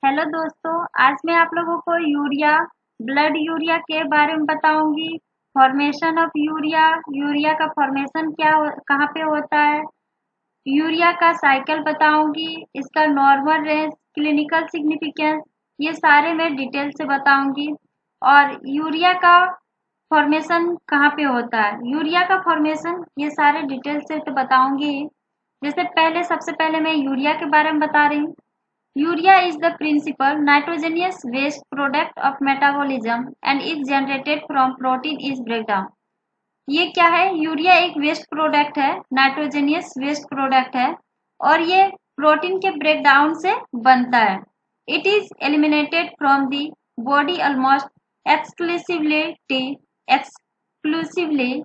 Hello दोस्तों, आज मैं आप लोगों को ब्लड यूरिया के बारे में बताऊंगी। फॉर्मेशन ऑफ यूरिया, यूरिया का फॉर्मेशन कहाँ पे होता है, यूरिया का साइकिल बताऊंगी, इसका नॉर्मल रेंज, क्लिनिकल सिग्निफिकेंस, ये सारे मैं डिटेल से बताऊंगी। और यूरिया का फॉर्मेशन कहाँ पे होता है, यूरिया का फॉर्मेशन, ये सारे डिटेल से तो बताऊंगी। जैसे सबसे पहले मैं यूरिया के बारे में बता रही हूँ। Urea is the principal nitrogenous waste product of metabolism and is generated from protein is breakdown। ये क्या है? यूरिया एक वेस्ट प्रोडक्ट है, नाइट्रोजेनियस वेस्ट प्रोडक्ट है और ये प्रोटीन के ब्रेकडाउन से बनता है। It is eliminated from the body almost exclusively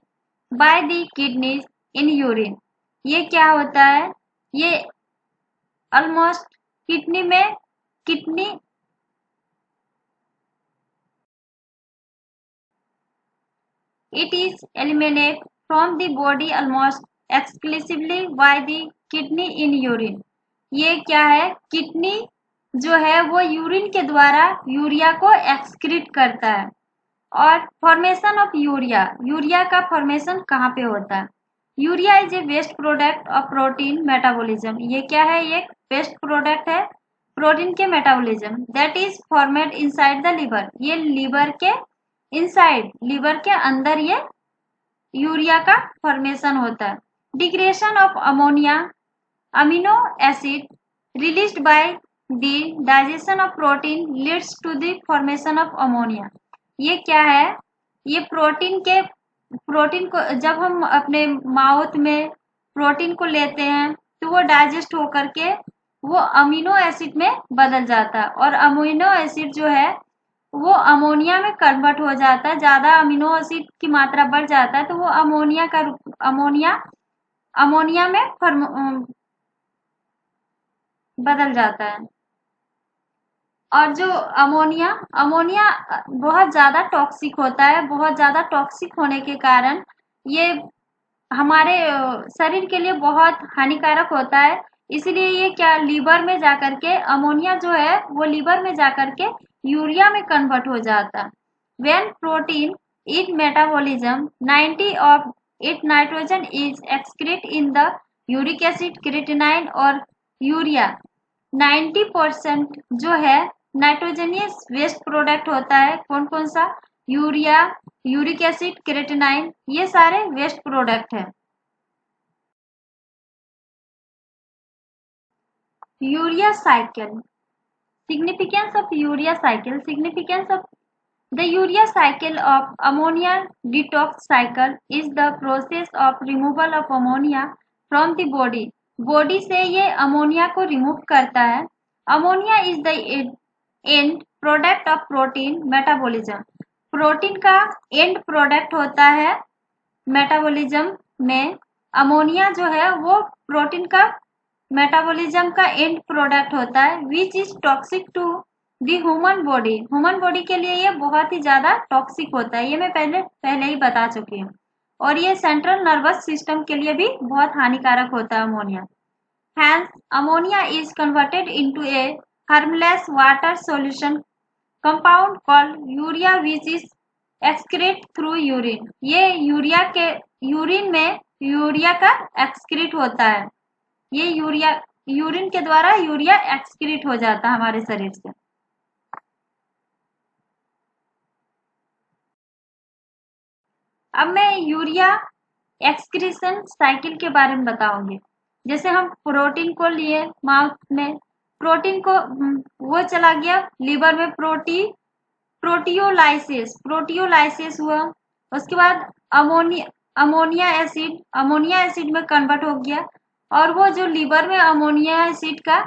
by the kidneys in urine. ये क्या होता है? ये almost kidney it is eliminated from the body almost exclusively by the kidney in urine। ये क्या है? किडनी जो है वो यूरिन के द्वारा यूरिया को एक्सक्रीट करता है। और फॉर्मेशन ऑफ यूरिया, यूरिया का फॉर्मेशन कहाँ पे होता है? Urea is a waste product of protein metabolism. ये क्या है? ये वेस्ट प्रोडक्ट है प्रोटीन के metabolism that is formed inside the liver. ये लिवर के इनसाइड, लिवर के अंदर ये यूरिया का फॉर्मेशन होता है। Degradation of ammonia amino acid released by the digestion of protein leads to the formation of ammonia. ये क्या है? ये प्रोटीन को जब हम अपने माउथ में प्रोटीन को लेते हैं तो वो डाइजेस्ट होकर के वो अमीनो एसिड में बदल जाता है और अमीनो एसिड जो है वो अमोनिया में कन्वर्ट हो जाता है। ज्यादा अमीनो एसिड की मात्रा बढ़ जाता है तो वो अमोनिया में बदल जाता है। और जो अमोनिया बहुत ज्यादा टॉक्सिक होता है। बहुत ज्यादा टॉक्सिक होने के कारण ये हमारे शरीर के लिए बहुत हानिकारक होता है। इसलिए ये क्या, लीवर में जाकर के अमोनिया जो है वो लीवर में जाकर के यूरिया में कन्वर्ट हो जाता है। When protein in metabolism 90 of it nitrogen is excrete in the uric acid, creatinine और यूरिया। 90% जो है नाइट्रोजनियस वेस्ट प्रोडक्ट होता है। कौन कौन सा? यूरिया, यूरिक एसिड, क्रिएटिनाइन, ये सारे वेस्ट प्रोडक्ट है। Urea cycle, significance of urea cycle, significance of the urea cycle of ammonia detox cycle is the process of removal of ammonia from the body। Body से ये ammonia को remove करता है। Ammonia is the end product of protein metabolism. Protein का and product होता है metabolism में। Ammonia जो है वो प्रोटीन का मेटाबॉलिज्म का एंड प्रोडक्ट होता है which is toxic to the human body. Human body के लिए ये बहुत ही ज्यादा टॉक्सिक होता है, ये मैं पहले ही बता चुकी हूँ। और ये सेंट्रल नर्वस सिस्टम के लिए भी बहुत हानिकारक होता है ammonia. Hence ammonia is converted into a harmless water solution compound called urea which is excrete through urine. ये यूरिन में यूरिया का एक्सक्रीट होता है। ये यूरिन के द्वारा यूरिया एक्सक्रीट हो जाता है हमारे शरीर से। अब मैं यूरिया एक्सक्रीशन साइकिल के बारे में बताऊंगी। जैसे हम प्रोटीन को लिए माउथ में, प्रोटीन को वो चला गया लीवर में, प्रोटियोलाइसिस हुआ। उसके बाद अमोनिया एसिड में कन्वर्ट हो गया और वो जो लीवर में अमोनिया एसिड का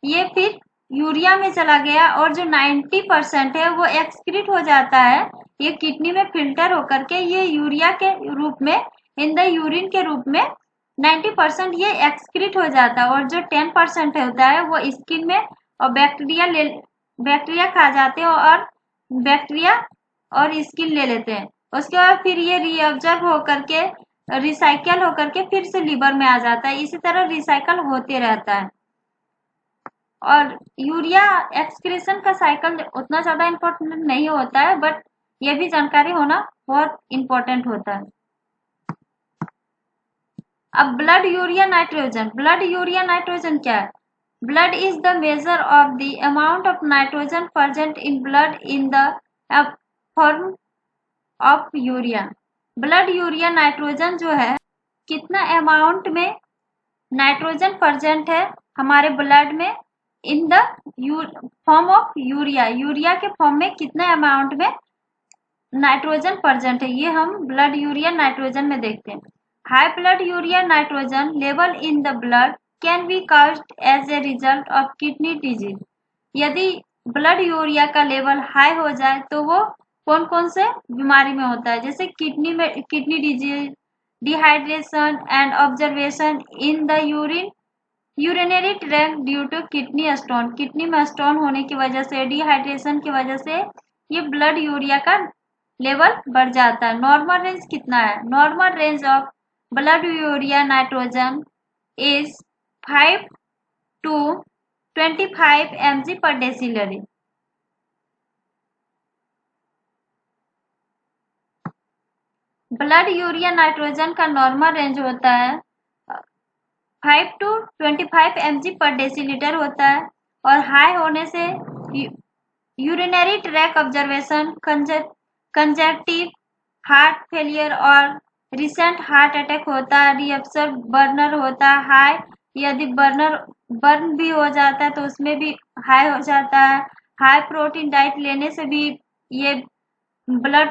ये फिर यूरिया में चला गया और जो 90% है वो एक्सक्रीट हो जाता है। ये किडनी में फिल्टर होकर के ये यूरिया के रूप में, इन द यूरिन के रूप में 90% ये एक्सक्रीट हो जाता है। और जो 10% होता है वो स्किन में और बैक्टीरिया खा जाते हैं और बैक्टीरिया और स्किन ले लेते हैं। उसके बाद फिर ये रीअब्जॉर्ब होकर के रिसाइकल होकर के फिर से लीवर में आ जाता है। इसी तरह रिसाइकल होते रहता है। और यूरिया एक्सक्रीशन का साइकिल उतना ज़्यादा इम्पोर्टेंट नहीं होता है, बट ये भी जानकारी होना बहुत इम्पोर्टेंट होता है। अब ब्लड यूरिया नाइट्रोजन क्या है? Blood is the measure of the amount of nitrogen present in blood in the form of urea. Blood urea nitrogen जो है, कितना अमाउंट में नाइट्रोजन प्रेजेंट है हमारे ब्लड में in the form of urea के फॉर्म में कितना अमाउंट में नाइट्रोजन प्रेजेंट है, ये हम ब्लड यूरिया नाइट्रोजन में देखते हैं। High blood urea nitrogen level in the blood can be caused as a result of kidney disease. यदि ब्लड यूरिया का लेवल हाई हो जाए तो वो कौन कौन से बीमारी में होता है, जैसे kidney disease, dehydration and observation in the urinary tract due to kidney stone. Kidney में स्टोन होने की वजह से, डिहाइड्रेशन की वजह से ये ब्लड यूरिया का लेवल बढ़ जाता है। नॉर्मल रेंज कितना है? Normal range of blood urea nitrogen is 5 to 25 mg per deciliter। Blood urea nitrogen का नॉर्मल रेंज होता है 5 to 25 mg पर डेसीलीटर होता है, और हाई होने से urinary track observation, conjunctive heart failure और रिसेंट हार्ट अटैक होता है। रिएप्सर बर्नर होता है हाई, यदि बर्न भी हो जाता है तो उसमें भी हाई हो जाता है। हाई प्रोटीन डाइट लेने से भी ये ब्लड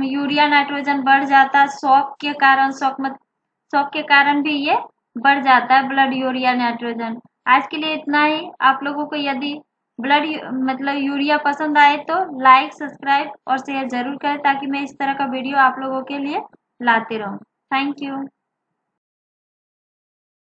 यूरिया नाइट्रोजन बढ़ जाता है। शॉक के कारण भी ये बढ़ जाता है ब्लड यूरिया नाइट्रोजन। आज के लिए इतना ही। आप लोगों को यदि यूरिया पसंद आए तो लाइक, सब्सक्राइब और शेयर जरूर करें, ताकि मैं इस तरह का वीडियो आप लोगों के लिए लाते रहूं। Thank you.